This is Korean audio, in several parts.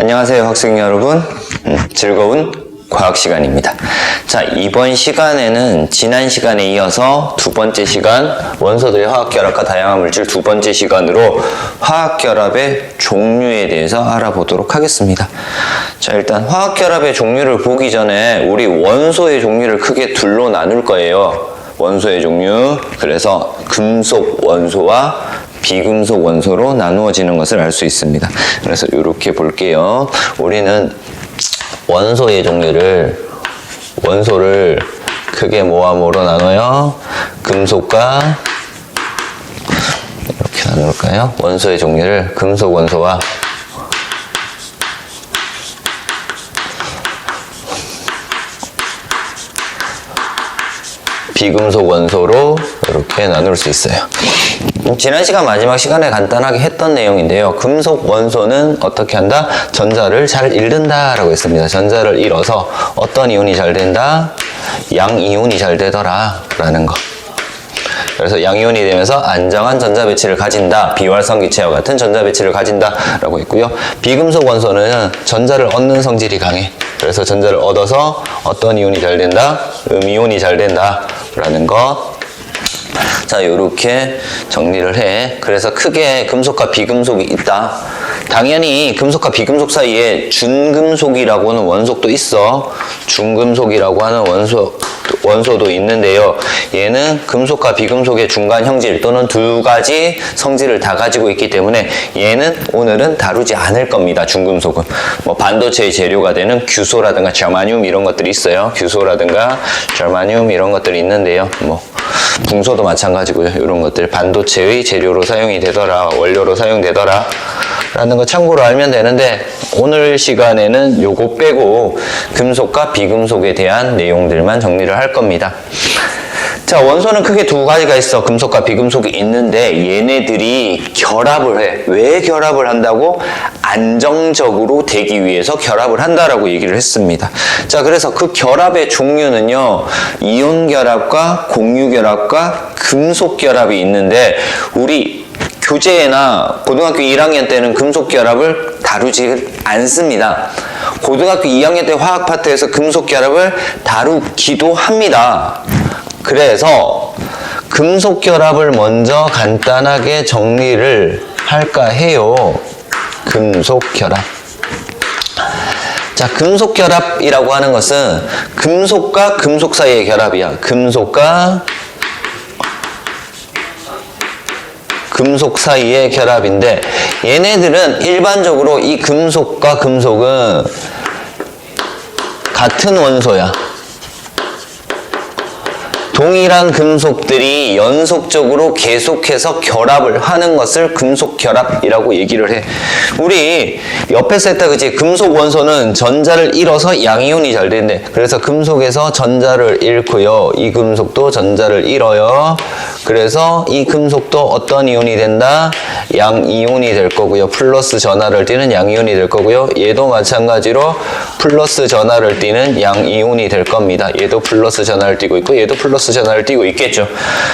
안녕하세요 학생 여러분. 즐거운 과학 시간입니다. 자, 이번 시간에는 지난 시간에 이어서 두 번째 시간 원소들의 화학결합과 다양한 물질 두 번째 시간으로 화학결합의 종류에 대해서 알아보도록 하겠습니다. 자, 일단 화학결합의 종류를 보기 전에 우리 원소의 종류를 크게 둘로 나눌 거예요. 원소의 종류, 그래서 금속 원소와 비금속 원소로 나누어지는 것을 알 수 있습니다. 그래서 이렇게 볼게요. 우리는 원소의 종류를, 원소를 크게 뭐로 나눠요? 금속과, 이렇게 나눌까요? 원소의 종류를 금속 원소와 비금속 원소로 이렇게 나눌 수 있어요. 지난 시간 마지막 시간에 간단하게 했던 내용인데요. 금속 원소는 어떻게 한다? 전자를 잘 잃는다 라고 했습니다. 전자를 잃어서 어떤 이온이 잘 된다? 양이온이 잘 되더라 라는 거. 그래서 양이온이 되면서 안정한 전자 배치를 가진다. 비활성 기체와 같은 전자 배치를 가진다 라고 했고요. 비금속 원소는 전자를 얻는 성질이 강해. 그래서 전자를 얻어서 어떤 이온이 잘 된다? 음이온이 잘 된다 라는 것. 자, 요렇게 정리를 해. 그래서 크게 금속과 비금속이 있다. 당연히 금속과 비금속 사이에 준금속이라고 하는 원소도 있어. 중금속이라고 하는 원소도 있는데요. 얘는 금속과 비금속의 중간 형질 또는 두 가지 성질을 다 가지고 있기 때문에 얘는 오늘은 다루지 않을 겁니다. 중금속은. 뭐 반도체의 재료가 되는 규소라든가 저마늄 이런 것들이 있어요. 규소라든가 저마늄 이런 것들이 있는데요. 뭐 붕소도 마찬가지고요. 이런 것들 반도체의 재료로 사용이 되더라, 원료로 사용되더라 라는 거 참고로 알면 되는데, 오늘 시간에는 요거 빼고 금속과 비금속에 대한 내용들만 정리를 할 겁니다. 자, 원소는 크게 두 가지가 있어. 금속과 비금속이 있는데 얘네들이 결합을 해. 왜 결합을 한다고? 안정적으로 되기 위해서 결합을 한다라고 얘기를 했습니다. 자, 그래서 그 결합의 종류는요, 이온 결합과 공유 결합과 금속 결합이 있는데, 우리 교재나 고등학교 1학년 때는 금속 결합을 다루지 않습니다. 고등학교 2학년 때 화학 파트에서 금속 결합을 다루기도 합니다. 그래서 금속 결합을 먼저 간단하게 정리를 할까 해요. 금속 결합. 자, 금속 결합이라고 하는 것은 금속과 금속 사이의 결합이야. 금속과 금속 사이의 결합인데, 얘네들은 일반적으로 이 금속과 금속은 같은 원소야. 동일한 금속들이 연속적으로 계속해서 결합을 하는 것을 금속 결합이라고 얘기를 해. 우리 옆에서 했다 그치? 금속 원소는 전자를 잃어서 양이온이 잘 되는데, 그래서 금속에서 전자를 잃고요. 이 금속도 전자를 잃어요. 그래서 이 금속도 어떤 이온이 된다? 양이온이 될 거고요. 플러스 전하를 띠는 양이온이 될 거고요. 얘도 마찬가지로 플러스 전하를 띠는 양이온이 될 겁니다. 얘도 플러스 전하를 띠고 있고 얘도 플러스 전하를 띠고 있겠죠.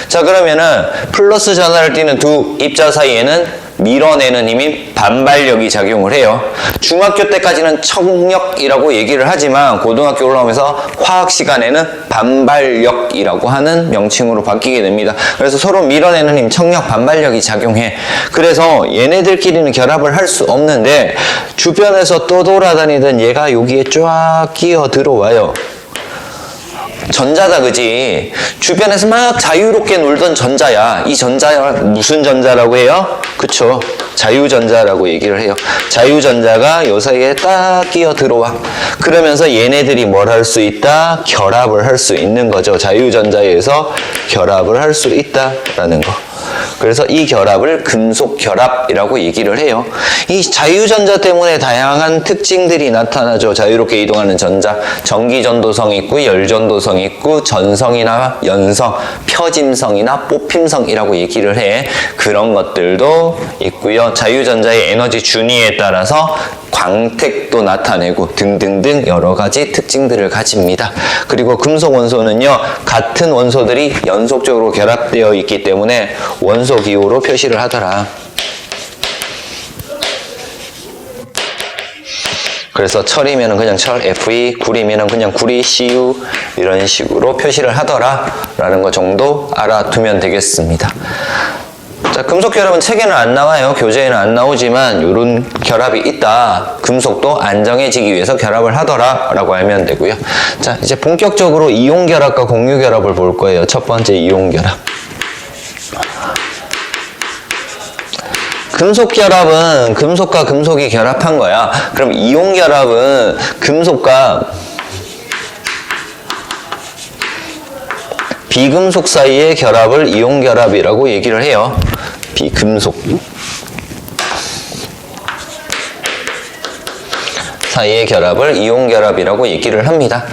자, 그러면은 플러스 전하를 띠는 두 입자 사이에는 밀어내는 힘인 반발력이 작용을 해요. 중학교 때까지는 청력이라고 얘기를 하지만 고등학교 올라오면서 화학 시간에는 반발력이라고 하는 명칭으로 바뀌게 됩니다. 그래서 서로 밀어내는 힘, 청력, 반발력이 작용해. 그래서 얘네들끼리는 결합을 할 수 없는데 주변에서 떠돌아다니던 얘가 여기에 쫙 끼어 들어와요. 전자다 그지? 주변에서 막 자유롭게 놀던 전자야. 이 전자야 무슨 전자라고 해요? 그쵸? 자유전자라고 얘기를 해요. 자유전자가 요 사이에 딱 끼어 들어와. 그러면서 얘네들이 뭘 할 수 있다? 결합을 할 수 있는 거죠. 자유전자에서 결합을 할 수 있다라는 거. 그래서 이 결합을 금속 결합이라고 얘기를 해요. 이 자유전자 때문에 다양한 특징들이 나타나죠. 자유롭게 이동하는 전자, 전기전도성 있고 열전도성 있고 전성이나 연성, 펴짐성이나 뽑힘성이라고 얘기를 해. 그런 것들도 있고요. 자유전자의 에너지 준위에 따라서 광택도 나타내고 등등등 여러 가지 특징들을 가집니다. 그리고 금속 원소는요, 같은 원소들이 연속적으로 결합되어 있기 때문에 원소 기호로 표시를 하더라. 그래서 철이면은 그냥 철 Fe, 구리면은 그냥 구리 Cu 이런 식으로 표시를 하더라 라는 거 정도 알아두면 되겠습니다. 자, 금속 결합은 책에는 안 나와요. 교재에는 안 나오지만 이런 결합이 있다. 금속도 안정해지기 위해서 결합을 하더라 라고 알면 되고요. 자, 이제 본격적으로 이온 결합과 공유 결합을 볼 거예요. 첫 번째 이온 결합. 금속 결합은 금속과 금속이 결합한 거야. 그럼 이온 결합은 금속과 비금속 사이의 결합을 이온 결합이라고 얘기를 해요. 비금속 사이의 결합을 이온 결합이라고 얘기를 합니다.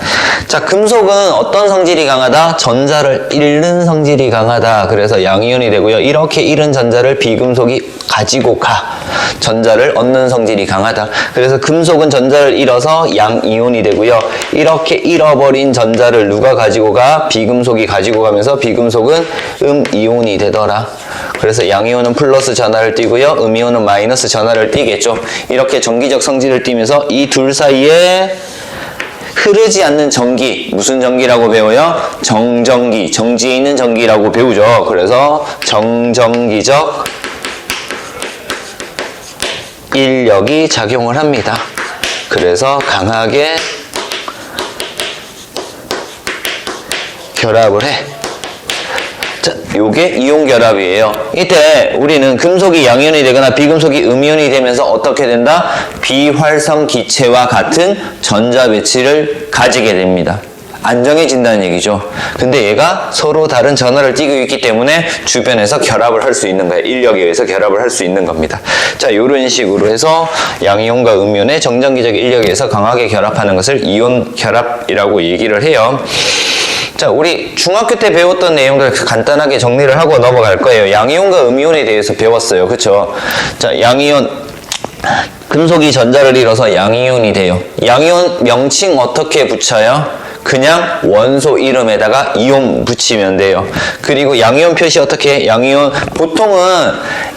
자, 금속은 어떤 성질이 강하다? 전자를 잃는 성질이 강하다. 그래서 양이온이 되고요. 이렇게 잃은 전자를 비금속이 가지고 가. 전자를 얻는 성질이 강하다. 그래서 금속은 전자를 잃어서 양이온이 되고요. 이렇게 잃어버린 전자를 누가 가지고 가? 비금속이 가지고 가면서 비금속은 음이온이 되더라. 그래서 양이온은 플러스 전하를 띠고요. 음이온은 마이너스 전하를 띠겠죠. 이렇게 전기적 성질을 띠면서 이 둘 사이에 흐르지 않는 전기, 무슨 전기라고 배워요? 정전기, 정지에 있는 전기라고 배우죠. 그래서 정전기적 인력이 작용을 합니다. 그래서 강하게 결합을 해. 자, 요게 이온 결합이에요. 이때 우리는 금속이 양이온이 되거나 비금속이 음이온이 되면서 어떻게 된다? 비활성 기체와 같은 전자 배치를 가지게 됩니다. 안정해진다는 얘기죠. 근데 얘가 서로 다른 전하를 띠고 있기 때문에 주변에서 결합을 할 수 있는 거예요. 인력에 의해서 결합을 할 수 있는 겁니다. 자, 이런 식으로 해서 양이온과 음이온의 정전기적 인력에 의해서 강하게 결합하는 것을 이온 결합이라고 얘기를 해요. 자, 우리 중학교 때 배웠던 내용들 간단하게 정리를 하고 넘어갈 거예요. 양이온과 음이온에 대해서 배웠어요. 그쵸? 자, 양이온, 금속이 전자를 잃어서 양이온이 돼요. 양이온 명칭 어떻게 붙여요? 그냥 원소 이름에다가 이온 붙이면 돼요. 그리고 양이온 표시 어떻게 해? 양이온, 보통은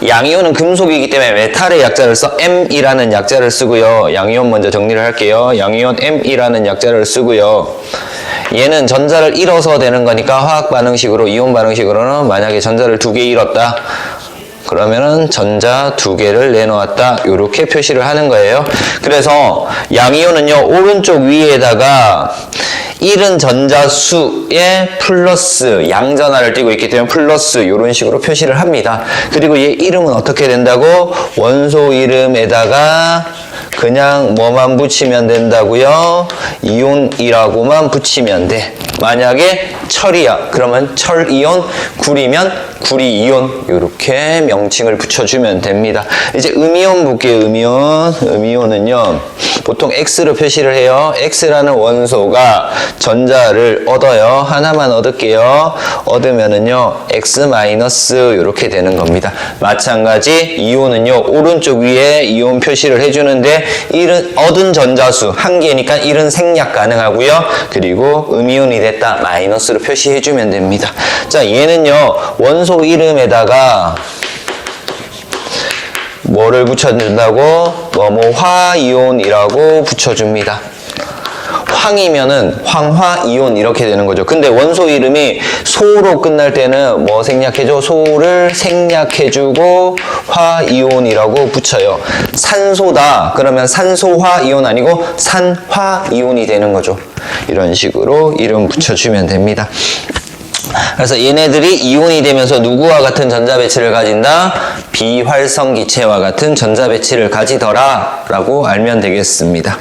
양이온은 금속이기 때문에 메탈의 약자를 써 M이라는 약자를 쓰고요. 양이온 먼저 정리를 할게요. 양이온 M이라는 약자를 쓰고요. 얘는 전자를 잃어서 되는 거니까 화학 반응식으로, 이온 반응식으로는 만약에 전자를 2개 잃었다. 그러면은 전자 2개를 내놓았다. 이렇게 표시를 하는 거예요. 그래서 양이온은요, 오른쪽 위에다가 잃은 전자 수에 플러스 양전하를 띄고 있기 때문에 플러스 이런 식으로 표시를 합니다. 그리고 얘 이름은 어떻게 된다고? 원소 이름에다가 그냥 뭐만 붙이면 된다고요? 이온이라고만 붙이면 돼. 만약에 철이야. 그러면 철이온, 구리면 구리이온. 이렇게 명칭을 붙여주면 됩니다. 이제 음이온 볼게요. 음이온. 음이온은요, 보통 X로 표시를 해요. X라는 원소가 전자를 얻어요. 하나만 얻을게요. 얻으면은요, X- 이렇게 되는 겁니다. 마찬가지 이온은요, 오른쪽 위에 이온 표시를 해주는데 얻은 전자수 한 개니까 1은 생략 가능하고요. 그리고 음이온이 됐다. 마이너스로 표시해주면 됩니다. 자, 얘는요, 원소 이름에다가 뭐를 붙여준다고? 화이온이라고 붙여줍니다. 황이면은 황화이온 이렇게 되는 거죠. 근데 원소 이름이 소로 끝날 때는 뭐 생략해줘? 소를 생략해주고 화이온이라고 붙여요. 산소다. 그러면 산소화이온 아니고 산화이온이 되는 거죠. 이런 식으로 이름 붙여주면 됩니다. 그래서 얘네들이 이온이 되면서 누구와 같은 전자 배치를 가진다? 비활성 기체와 같은 전자 배치를 가지더라 라고 알면 되겠습니다.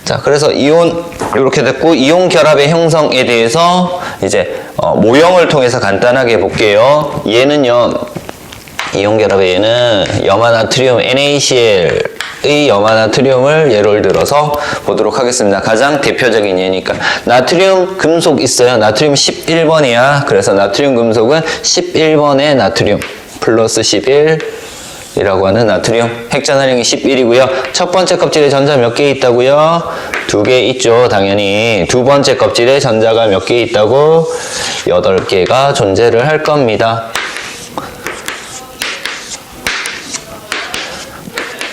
자, 그래서 이온 이렇게 됐고, 이온 결합의 형성에 대해서 이제 모형을 통해서 간단하게 볼게요. 얘는요, 이온 결합의 얘는 염화나트륨 NaCl 의 염화나트륨을 예를 들어서 보도록 하겠습니다. 가장 대표적인 예니까. 나트륨 금속 있어요. 나트륨 11번이야. 그래서 나트륨 금속은 11번의 나트륨 플러스 11 이라고 하는 나트륨. 핵전하량이 11이고요. 첫 번째 껍질에 전자 몇 개 있다고요? 2개 있죠. 당연히. 두 번째 껍질에 전자가 몇 개 있다고? 8개가 존재를 할 겁니다.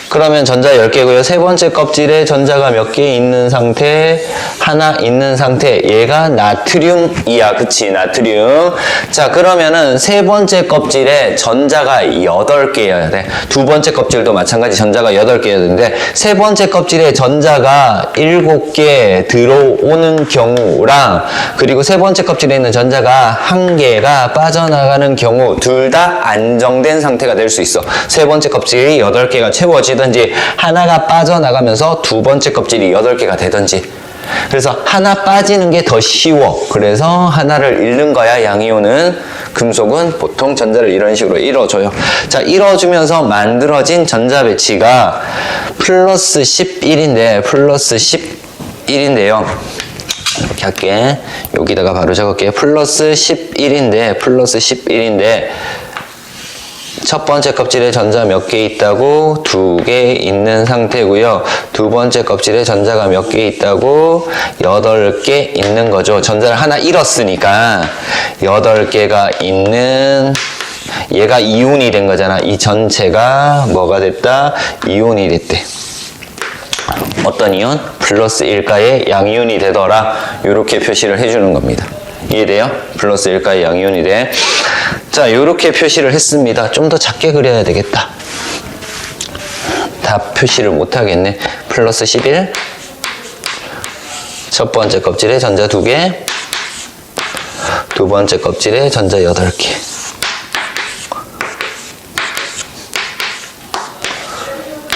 그러면 전자 10개고요. 세 번째 껍질에 전자가 몇 개 있는 상태? 하나 있는 상태. 얘가 나트륨이야. 그치? 나트륨. 자, 그러면은 세 번째 껍질에 전자가 8개여야 돼. 두 번째 껍질도 마찬가지 전자가 8개여야 되는데 세 번째 껍질에 전자가 7개 들어오는 경우랑 그리고 세 번째 껍질에 있는 전자가 1개가 빠져나가는 경우 둘 다 안정된 상태가 될 수 있어. 세 번째 껍질이 8개가 채워지든지 하나가 빠져나가면서 두 번째 껍질이 8개가 되든지. 그래서 하나 빠지는 게 더 쉬워. 그래서 하나를 잃는 거야. 양이온은. 금속은 보통 전자를 이런 식으로 잃어줘요. 자, 잃어주면서 만들어진 전자 배치가 플러스 11인데 플러스 11인데요. 이렇게 할게. 여기다가 바로 적을게요. 플러스 11인데 첫 번째 껍질에 전자 몇 개 있다고? 2개 있는 상태고요. 두 번째 껍질에 전자가 몇 개 있다고? 8개 있는 거죠. 전자를 하나 잃었으니까 8개가 있는 얘가 이온이 된 거잖아. 이 전체가 뭐가 됐다? 이온이 됐대. 어떤 이온? 플러스 1가의 양이온이 되더라. 이렇게 표시를 해주는 겁니다. 이해돼요? 플러스 1가의 양이온이 돼. 자, 이렇게 표시를 했습니다. 좀 더 작게 그려야 되겠다. 다 표시를 못하겠네. 플러스 11. 첫 번째 껍질에 전자 2개. 두 번째 껍질에 전자 8개.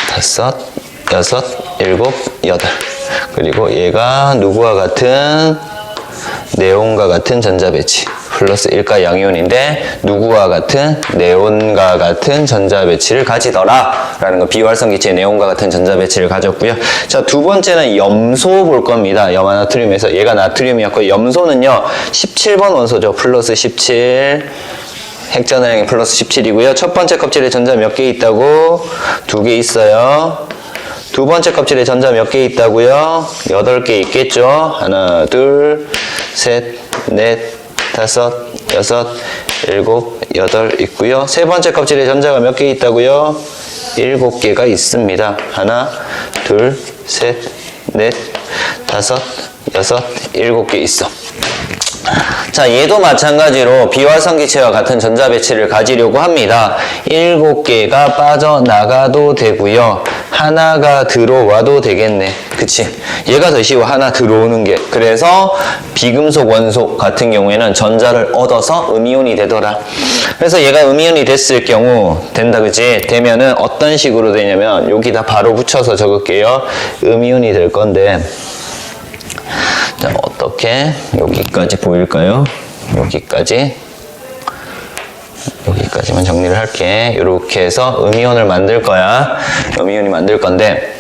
다섯, 여섯, 일곱, 여덟. 그리고 얘가 누구와 같은? 네온과 같은 전자 배치. 플러스 1가 양이온인데 누구와 같은? 네온과 같은 전자 배치를 가지더라 라는 거. 비활성 기체의 네온과 같은 전자 배치를 가졌고요. 자, 두 번째는 염소 볼 겁니다. 염화나트륨에서 얘가 나트륨이었고 염소는요 17번 원소죠. 플러스 17. 핵전화량이 플러스 17이고요. 첫 번째 껍질에 전자 몇 개 있다고? 2개 있어요. 두 번째 껍질에 전자 몇 개 있다고요? 8개 있겠죠. 하나, 둘, 셋, 넷, 다섯, 여섯, 일곱, 여덟 있고요. 세 번째 껍질에 전자가 몇 개 있다고요? 7개가 있습니다. 하나, 둘, 셋, 넷, 다섯, 여섯, 7개 있어. 자, 얘도 마찬가지로 비활성 기체와 같은 전자 배치를 가지려고 합니다. 7개가 빠져나가도 되고요. 하나가 들어와도 되겠네. 그치? 얘가 더 쉬워. 하나 들어오는 게. 그래서 비금속 원소 같은 경우에는 전자를 얻어서 음이온이 되더라. 그래서 얘가 음이온이 됐을 경우 된다. 그치? 되면은 어떤 식으로 되냐면 여기다 바로 붙여서 적을게요. 음이온이 될 건데 자, 어떻게 여기까지 보일까요? 여기까지만 정리를 할게. 이렇게 해서 음이온을 만들 거야. 음이온이 만들 건데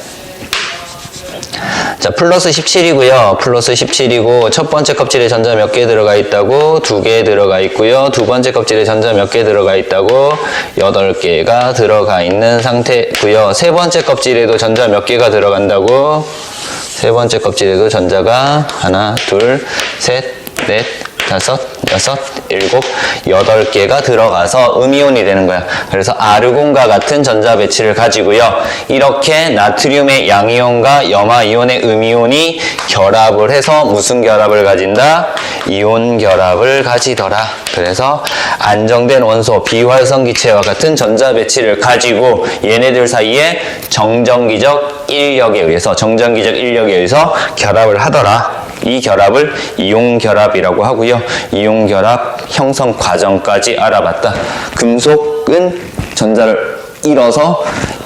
자, 플러스 17이고요. 플러스 17이고 첫 번째 껍질에 전자 몇 개 들어가 있다고? 2개 들어가 있고요. 두 번째 껍질에 전자 몇 개 들어가 있다고? 8개가 들어가 있는 상태고요. 세 번째 껍질에도 전자 몇 개가 들어간다고? 세 번째 껍질에도 전자가 하나, 둘, 셋, 넷, 다섯, 여섯, 일곱, 8개가 들어가서 음이온이 되는 거야. 그래서 아르곤과 같은 전자 배치를 가지고요. 이렇게 나트륨의 양이온과 염화이온의 음이온이 결합을 해서 무슨 결합을 가진다? 이온 결합을 가지더라. 그래서 안정된 원소, 비활성 기체와 같은 전자 배치를 가지고 얘네들 사이에 정전기적 인력에 의해서 결합을 하더라. 이 결합을 이온 결합이라고 하고요. 이온 결합 형성 과정까지 알아봤다. 금속은 전자를 잃어서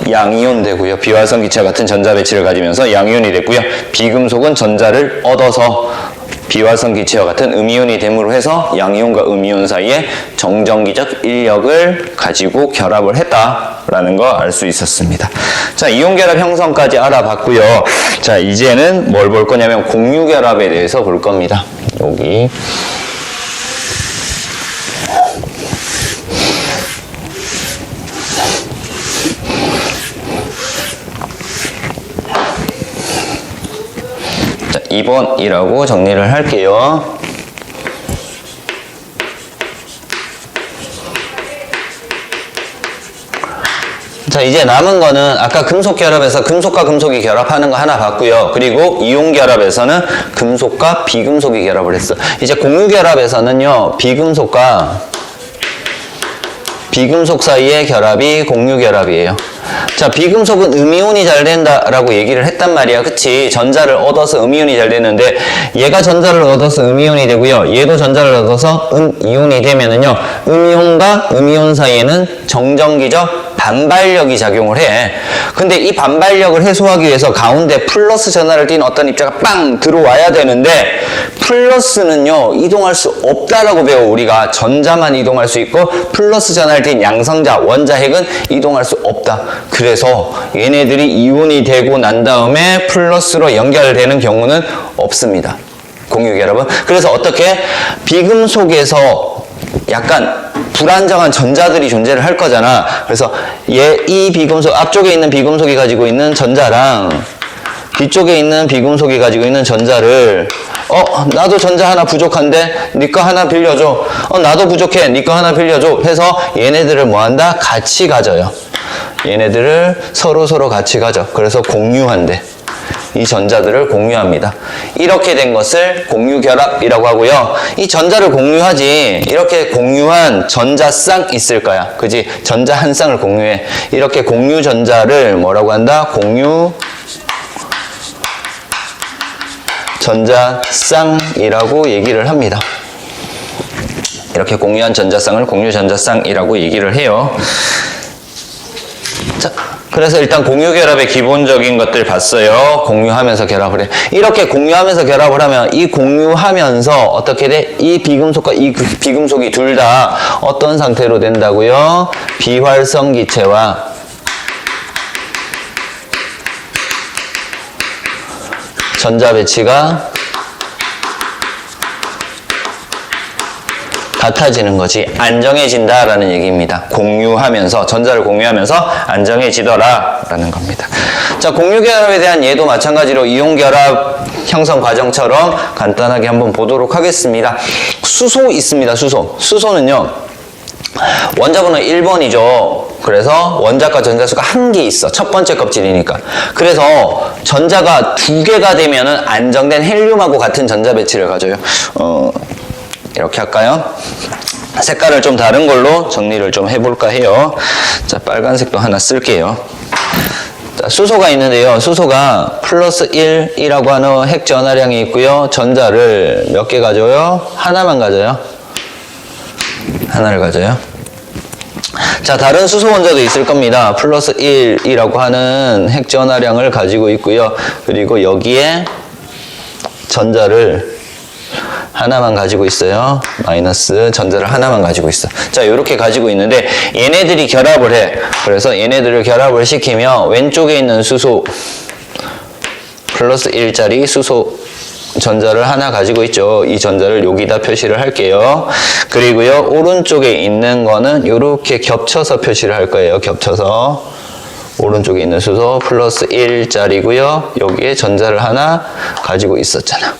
양이온 되고요. 비활성 기체와 같은 전자 배치를 가지면서 양이온이 됐고요. 비금속은 전자를 얻어서 비활성 기체와 같은 음이온이 됨으로 해서 양이온과 음이온 사이에 정전기적 인력을 가지고 결합을 했다라는 거 알 수 있었습니다. 자, 이온 결합 형성까지 알아봤고요. 자, 이제는 뭘 볼 거냐면 공유 결합에 대해서 볼 겁니다. 여기 자, 2번이라고 정리를 할게요. 자, 자, 이제 남은 거는 아까 금속 결합에서 금속과 금속이 결합하는 거 하나 봤고요. 그리고 이온 결합에서는 금속과 비금속이 결합을 했어. 이제 공유 결합에서는요, 비금속 사이의 결합이 공유 결합이에요. 자, 비금속은 음이온이 잘 된다라고 얘기를 했단 말이야. 그치? 전자를 얻어서 음이온이 잘 되는데, 얘가 전자를 얻어서 음이온이 되고요. 얘도 전자를 얻어서 음이온이 되면은요, 음이온과 음이온 사이에는 정전기적 반발력이 작용을 해. 근데 이 반발력을 해소하기 위해서 가운데 플러스 전하를 띤 어떤 입자가 빵 들어와야 되는데, 플러스는요, 이동할 수 없다라고 배워. 우리가 전자만 이동할 수 있고, 플러스 전하를 띤 양성자, 원자핵은 이동할 수 없다. 그래서 얘네들이 이온이 되고 난 다음에 플러스로 연결되는 경우는 없습니다. 공유 결합은. 그래서 어떻게 비금속에서 약간 불안정한 전자들이 존재를 할 거잖아. 그래서 이 비금속, 앞쪽에 있는 비금속이 가지고 있는 전자랑 뒤쪽에 있는 비금속이 가지고 있는 전자를 나도 전자 하나 부족한데 니 거 하나 빌려줘. 나도 부족해. 니 거 하나 빌려줘. 해서 얘네들을 뭐한다? 같이 가져요. 얘네들을 서로 같이 가져. 그래서 공유한대. 이 전자들을 공유합니다. 이렇게 된 것을 공유결합이라고 하고요. 이 전자를 공유하지, 이렇게 공유한 전자 쌍 있을 거야. 그지? 전자 한 쌍을 공유해. 이렇게 공유 전자를 뭐라고 한다? 공유 전자 쌍이라고 얘기를 합니다. 이렇게 공유한 전자쌍을 공유 전자쌍이라고 얘기를 해요. 자, 그래서 일단 공유 결합의 기본적인 것들 봤어요. 공유하면서 결합을 해. 이렇게 공유하면서 결합을 하면 이 공유하면서 어떻게 돼? 이 비금속과 이 비금속이 둘 다 어떤 상태로 된다고요? 비활성 기체와 전자 배치가 같아지는 거지. 안정해진다라는 얘기입니다. 공유하면서, 전자를 공유하면서 안정해지더라라는 겁니다. 자, 공유결합에 대한 예도 마찬가지로 이온결합 형성 과정처럼 간단하게 한번 보도록 하겠습니다. 수소 있습니다. 수소는요, 원자번호 1번이죠. 그래서 원자과 전자수가 한 개 있어. 첫 번째 껍질이니까. 그래서 전자가 두 개가 되면은 안정된 헬륨하고 같은 전자 배치를 가져요. 이렇게 할까요? 색깔을 좀 다른 걸로 정리를 좀 해볼까 해요. 자, 빨간색도 하나 쓸게요. 자, 수소가 있는데요. 수소가 플러스 1이라고 하는 핵 전하량이 있고요. 전자를 몇 개 가져요? 하나만 가져요. 하나를 가져요. 자, 다른 수소 원자도 있을 겁니다. 플러스 1이라고 하는 핵 전하량을 가지고 있고요. 그리고 여기에 전자를 하나만 가지고 있어요. 마이너스 전자를 하나만 가지고 있어. 자, 이렇게 가지고 있는데 얘네들이 결합을 해. 그래서 얘네들을 결합을 시키면 왼쪽에 있는 수소 플러스 1짜리 수소 전자를 하나 가지고 있죠. 이 전자를 여기다 표시를 할게요. 그리고요, 오른쪽에 있는 거는 이렇게 겹쳐서 표시를 할 거예요. 겹쳐서. 오른쪽에 있는 수소 플러스 1짜리고요. 여기에 전자를 하나 가지고 있었잖아.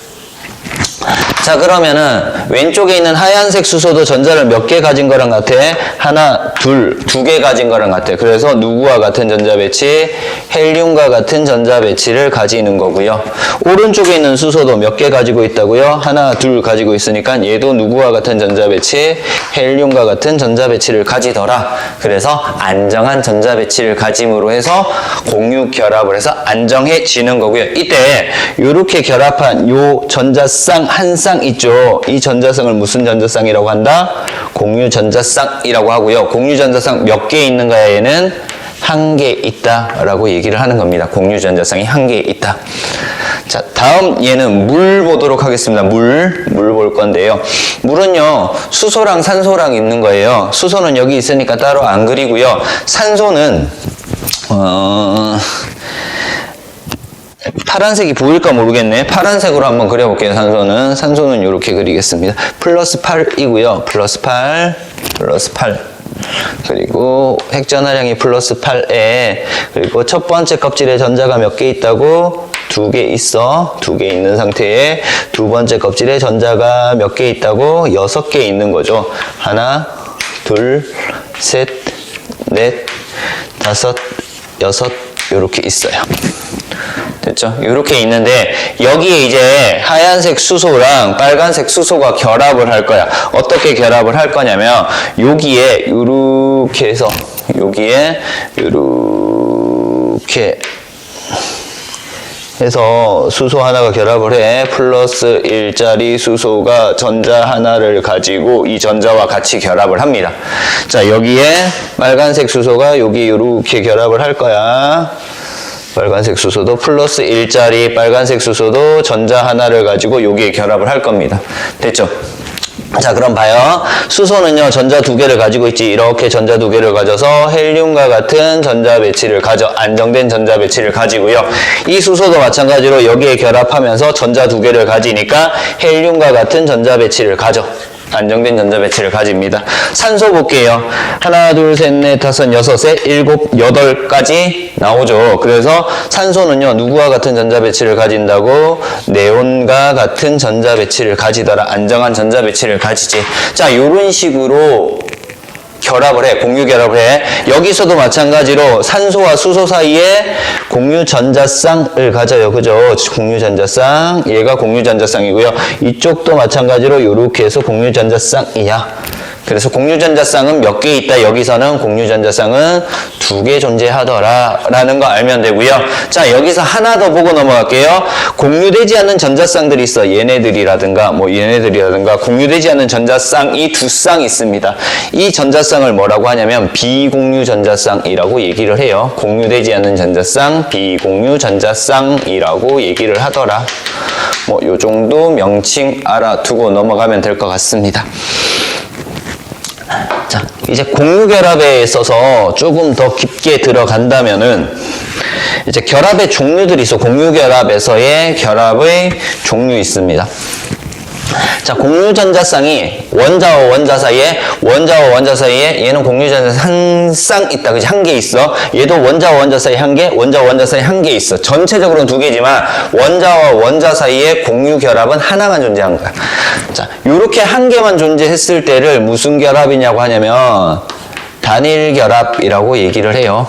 자, 그러면은 왼쪽에 있는 하얀색 수소도 전자를 몇 개 가진 거랑 같아? 하나, 두 개 가진 거랑 같아. 그래서 누구와 같은 전자 배치? 헬륨과 같은 전자 배치를 가지는 거고요. 오른쪽에 있는 수소도 몇 개 가지고 있다고요? 하나, 둘 가지고 있으니까 얘도 누구와 같은 전자 배치? 헬륨과 같은 전자 배치를 가지더라. 그래서 안정한 전자 배치를 가짐으로 해서 공유 결합을 해서 안정해지는 거고요. 이때 이렇게 결합한 요 전자쌍 한 쌍 있죠. 이 전자쌍을 무슨 전자쌍이라고 한다? 공유 전자쌍이라고 하고요. 공유 전자쌍 몇 개 있는가? 얘는 한 개 있다라고 얘기를 하는 겁니다. 공유 전자쌍이 한 개 있다. 자, 다음 얘는 물 보도록 하겠습니다. 물 볼 건데요. 물은요, 수소랑 산소랑 있는 거예요. 수소는 여기 있으니까 따로 안 그리고요. 산소는 파란색이 보일까 모르겠네. 파란색으로 한번 그려볼게요. 산소는 이렇게 그리겠습니다. 플러스 8이고요. 플러스 8. 그리고 핵전하량이 플러스 8에, 그리고 첫 번째 껍질에 전자가 몇 개 있다고? 2개 있어. 2개 있는 상태에 두 번째 껍질에 전자가 몇 개 있다고? 6개 있는 거죠. 하나, 둘, 셋, 넷, 다섯, 6 요렇게 있어요. 됐죠? 이렇게 있는데 여기에 이제 하얀색 수소랑 빨간색 수소가 결합을 할 거야. 어떻게 결합을 할 거냐면 여기에 이렇게 해서 여기에 이렇게 해서 수소 하나가 결합을 해. 플러스 1짜리 수소가 전자 하나를 가지고 이 전자와 같이 결합을 합니다. 자, 여기에 빨간색 수소가 여기 이렇게 결합을 할 거야. 빨간색 수소도 플러스 1짜리 빨간색 수소도 전자 하나를 가지고 여기에 결합을 할 겁니다. 됐죠? 자, 그럼 봐요. 수소는요, 전자 2개를 가지고 있지. 이렇게 전자 2개를 가져서 헬륨과 같은 전자 배치를 가져. 안정된 전자 배치를 가지고요. 이 수소도 마찬가지로 여기에 결합하면서 전자 2개를 가지니까 헬륨과 같은 전자 배치를 가져. 안정된 전자 배치를 가집니다. 산소 볼게요. 하나, 둘, 셋, 넷, 다섯, 여섯, 셋, 일곱, 8까지 나오죠. 그래서 산소는요, 누구와 같은 전자 배치를 가진다고? 네온과 같은 전자 배치를 가지더라. 안정한 전자 배치를 가지지. 자, 요런 식으로 결합을 해. 공유 결합을 해. 여기서도 마찬가지로 산소와 수소 사이에 공유 전자쌍을 가져요. 그죠? 공유 전자쌍. 얘가 공유 전자쌍이고요. 이쪽도 마찬가지로 이렇게 해서 공유 전자쌍이야. 그래서 공유 전자쌍은 몇 개 있다. 여기서는 공유 전자쌍은 2개 존재하더라 라는 거 알면 되고요. 자, 여기서 하나 더 보고 넘어갈게요. 공유되지 않는 전자쌍들이 있어. 얘네들이라든가 공유되지 않는 전자쌍이 2쌍 있습니다. 이 전자쌍을 뭐라고 하냐면 비공유 전자쌍이라고 얘기를 해요. 공유되지 않는 전자쌍, 비공유 전자쌍이라고 얘기를 하더라. 뭐 요 정도 명칭 알아두고 넘어가면 될 것 같습니다. 자, 이제 공유 결합에 있어서 조금 더 깊게 들어간다면은 이제 결합의 종류들이 있어. 공유 결합에서의 결합의 종류 있습니다. 자, 공유 전자쌍이 원자와 원자 사이에 얘는 공유 전자쌍 한 쌍 있다. 그지? 한 개 있어. 얘도 원자와 원자 사이에 한 개, 원자와 원자 사이에 한 개 있어. 전체적으로는 2개지만 원자와 원자 사이에 공유 결합은 하나만 존재한 거야. 자, 요렇게 한 개만 존재했을 때를 무슨 결합이냐고 하냐면 단일 결합이라고 얘기를 해요.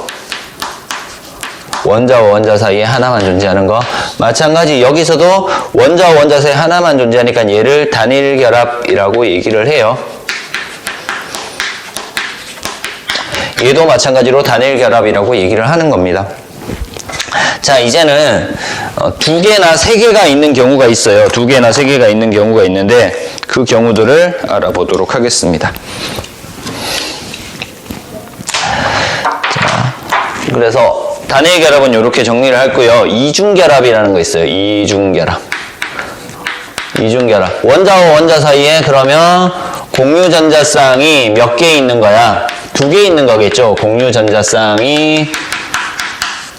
원자와 원자 사이에 하나만 존재하는 거. 마찬가지 여기서도 원자와 원자 사이에 하나만 존재하니까 얘를 단일 결합이라고 얘기를 해요. 얘도 마찬가지로 단일 결합이라고 얘기를 하는 겁니다. 자, 이제는 2개나 3개가 있는 경우가 있어요. 2개나 3개가 있는 경우가 있는데 그 경우들을 알아보도록 하겠습니다. 자, 그래서 단일 결합은 이렇게 정리를 했고요. 이중결합이라는 거 있어요. 이중결합. 원자와 원자 사이에 그러면 공유 전자쌍이 몇 개 있는 거야? 2개 있는 거겠죠. 공유 전자쌍이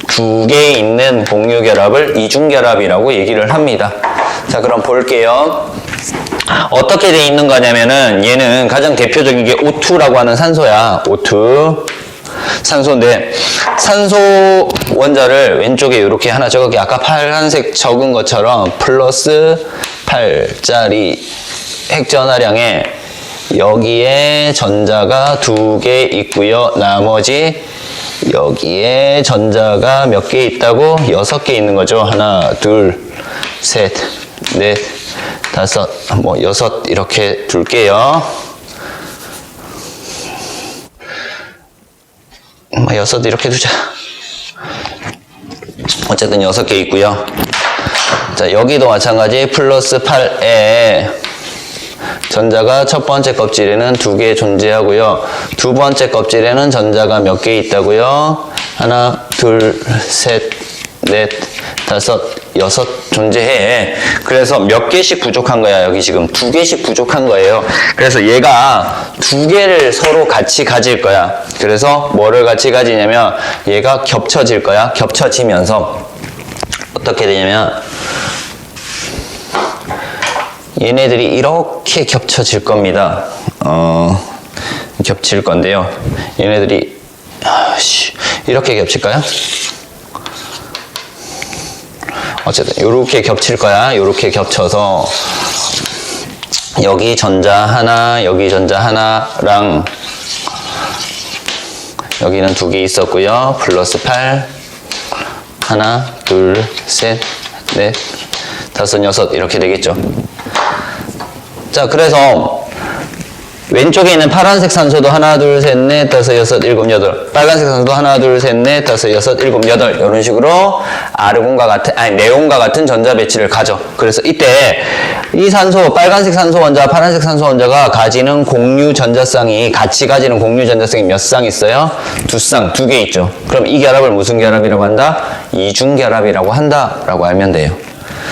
2개 있는 공유 결합을 이중결합이라고 얘기를 합니다. 자, 그럼 볼게요. 어떻게 돼 있는 거냐면은 얘는 가장 대표적인 게 O2라고 하는 산소야. O2. 산소인데 산소 원자를 왼쪽에 이렇게 하나 적을게. 아까 파란색 적은 것처럼 플러스 8짜리 핵전하량에 여기에 전자가 2개 있고요. 나머지 여기에 전자가 몇 개 있다고? 6개 있는 거죠. 하나, 둘, 셋, 넷, 다섯, 뭐 6 이렇게 둘게요. 6 이렇게 두자. 어쨌든 6개 있고요. 자, 여기도 마찬가지 플러스 8에 전자가 첫 번째 껍질에는 2개 존재하고요. 두 번째 껍질에는 전자가 몇 개 있다고요? 하나, 둘, 셋, 넷, 다섯, 6 존재해. 그래서 몇 개씩 부족한 거야. 여기 지금 2개씩 부족한 거예요. 그래서 얘가 2개를 서로 같이 가질 거야. 그래서 뭐를 같이 가지냐면 얘가 겹쳐질 거야. 겹쳐지면서 어떻게 되냐면 얘네들이 이렇게 겹쳐질 겁니다. 겹칠 건데요. 얘네들이 이렇게 겹칠까요? 어쨌든 이렇게 겹칠 거야. 이렇게 겹쳐서 여기 전자 하나, 여기 전자 하나랑 여기는 2개 있었고요. 플러스 8. 하나, 둘, 셋, 넷, 다섯, 여섯 이렇게 되겠죠. 자, 그래서 왼쪽에 있는 파란색 산소도 하나, 둘, 셋, 넷, 다섯, 여섯, 일곱, 여덟. 빨간색 산소도 하나, 둘, 셋, 넷, 다섯, 여섯, 일곱, 여덟. 이런 식으로 아르곤과 같은, 네온과 같은 전자 배치를 가져. 그래서 이때 이 산소, 빨간색 산소 원자와 파란색 산소 원자가 가지는 공유 전자쌍이, 같이 가지는 공유 전자쌍이 몇 쌍 있어요? 2쌍, 2개 있죠. 그럼 이 결합을 무슨 결합이라고 한다? 이중 결합이라고 한다라고 알면 돼요.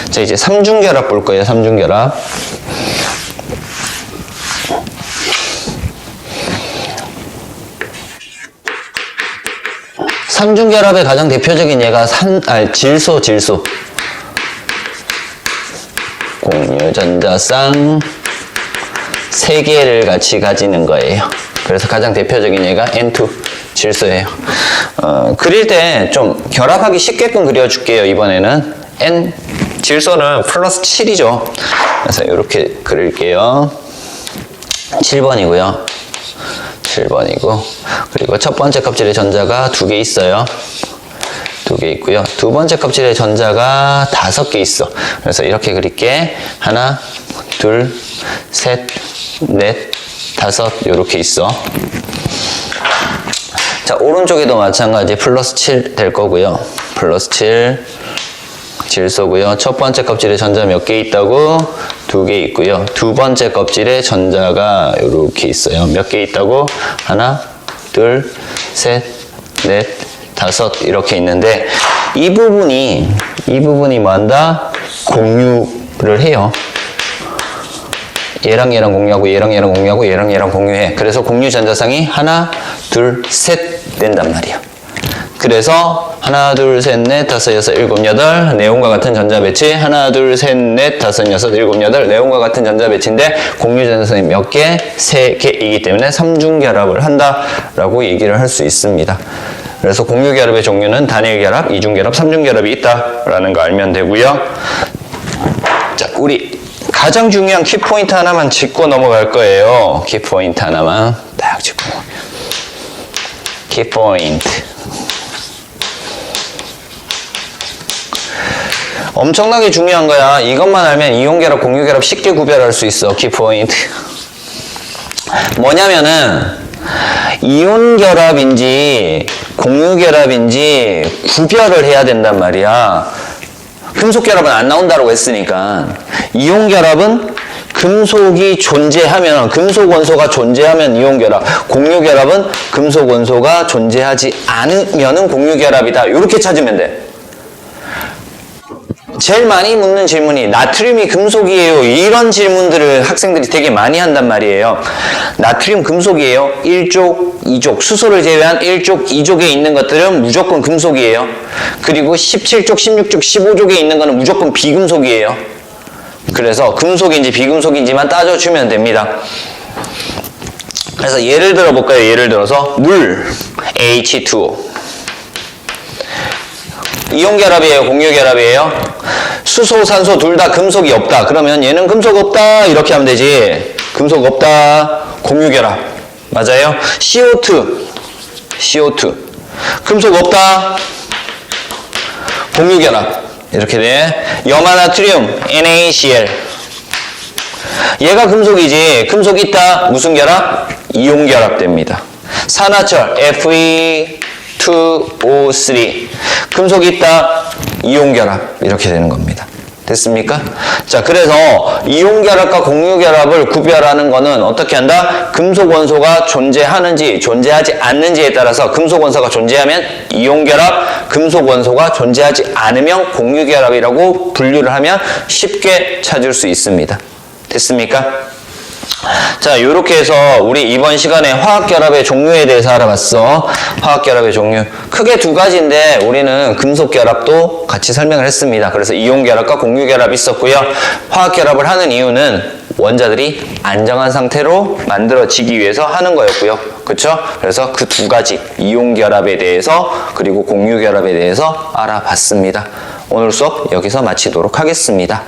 자, 이제 삼중 결합 볼 거예요. 삼중 결합. 삼중결합의 가장 대표적인 예가 질소. 공유전자쌍 3개를 같이 가지는 거예요. 그래서 가장 대표적인 예가 N2, 질소예요. 그릴 때 좀 결합하기 쉽게끔 그려줄게요. 이번에는 질소는 플러스 7이죠. 그래서 이렇게 그릴게요. 7번이고요. 7번이고, 그리고 첫 번째 껍질에 전자가 2개 있어요. 2개 있고요. 두 번째 껍질에 전자가 5개 있어. 그래서 이렇게 그릴게. 하나, 둘, 셋, 넷, 다섯 이렇게 있어. 자, 오른쪽에도 마찬가지 플러스 7 될 거고요. 플러스 7 질소고요. 첫 번째 껍질에 전자 몇 개 있다고? 2개 있고요. 두 번째 껍질에 전자가 이렇게 있어요. 몇 개 있다고? 하나, 둘, 셋, 넷, 다섯 이렇게 있는데 이 부분이 뭐한다? 공유를 해요. 얘랑 얘랑 공유하고 얘랑 얘랑 공유하고 얘랑 얘랑 공유해. 그래서 공유 전자쌍이 하나, 둘, 셋 된단 말이야. 그래서 하나, 둘, 셋, 넷, 다섯, 여섯, 일곱, 여덟 네온과 같은 전자 배치. 하나, 둘, 셋, 넷, 다섯, 여섯, 일곱, 여덟 네온과 같은 전자 배치인데 공유 전자쌍이 몇 개? 3개이기 때문에 삼중 결합을 한다라고 얘기를 할 수 있습니다. 그래서 공유 결합의 종류는 단일 결합, 이중 결합, 삼중 결합이 있다라는 거 알면 되고요. 자, 우리 가장 중요한 키포인트 하나만 짚고 넘어갈 거예요. 키포인트 하나만 딱 짚고. 키포인트. 엄청나게 중요한 거야. 이것만 알면 이온결합, 공유결합 쉽게 구별할 수 있어. 키포인트. 뭐냐면은 이온결합인지 공유결합인지 구별을 해야 된단 말이야. 금속결합은 안 나온다고 했으니까. 이온결합은 금속이 존재하면, 금속 원소가 존재하면 이온결합, 공유결합은 금속 원소가 존재하지 않으면은 공유결합이다. 이렇게 찾으면 돼. 제일 많이 묻는 질문이 나트륨이 금속이에요. 이런 질문들을 학생들이 되게 많이 한단 말이에요. 나트륨 금속이에요. 1족, 2족, 수소를 제외한 1족, 2족에 있는 것들은 무조건 금속이에요. 그리고 17족, 16족, 15족에 있는 거는 무조건 비금속이에요. 그래서 금속인지 비금속인지만 따져주면 됩니다. 그래서 예를 들어 볼까요? 예를 들어서 물, H2O. 이온결합이에요? 공유결합이에요? 수소, 산소 둘 다 금속이 없다. 그러면 얘는 금속 없다. 이렇게 하면 되지. 금속 없다. 공유결합. 맞아요? CO2. 금속 없다. 공유결합. 이렇게 돼. 염화나트륨, NaCl. 얘가 금속이지. 금속 있다. 무슨 결합? 이온결합 됩니다. 산화철, Fe2O3. 금속이 있다. 이온결합. 이렇게 되는 겁니다. 됐습니까? 자, 그래서 이온결합과 공유결합을 구별하는 거는 어떻게 한다? 금속 원소가 존재하는지 존재하지 않는지에 따라서 금속 원소가 존재하면 이온결합, 금속 원소가 존재하지 않으면 공유결합이라고 분류를 하면 쉽게 찾을 수 있습니다. 됐습니까? 자, 요렇게 해서 우리 이번 시간에 화학결합의 종류에 대해서 알아봤어. 화학결합의 종류. 크게 두 가지인데 우리는 금속결합도 같이 설명을 했습니다. 그래서 이온결합과 공유결합이 있었고요. 화학결합을 하는 이유는 원자들이 안정한 상태로 만들어지기 위해서 하는 거였고요. 그쵸? 그래서 그 두 가지, 이온결합에 대해서 그리고 공유결합에 대해서 알아봤습니다. 오늘 수업 여기서 마치도록 하겠습니다.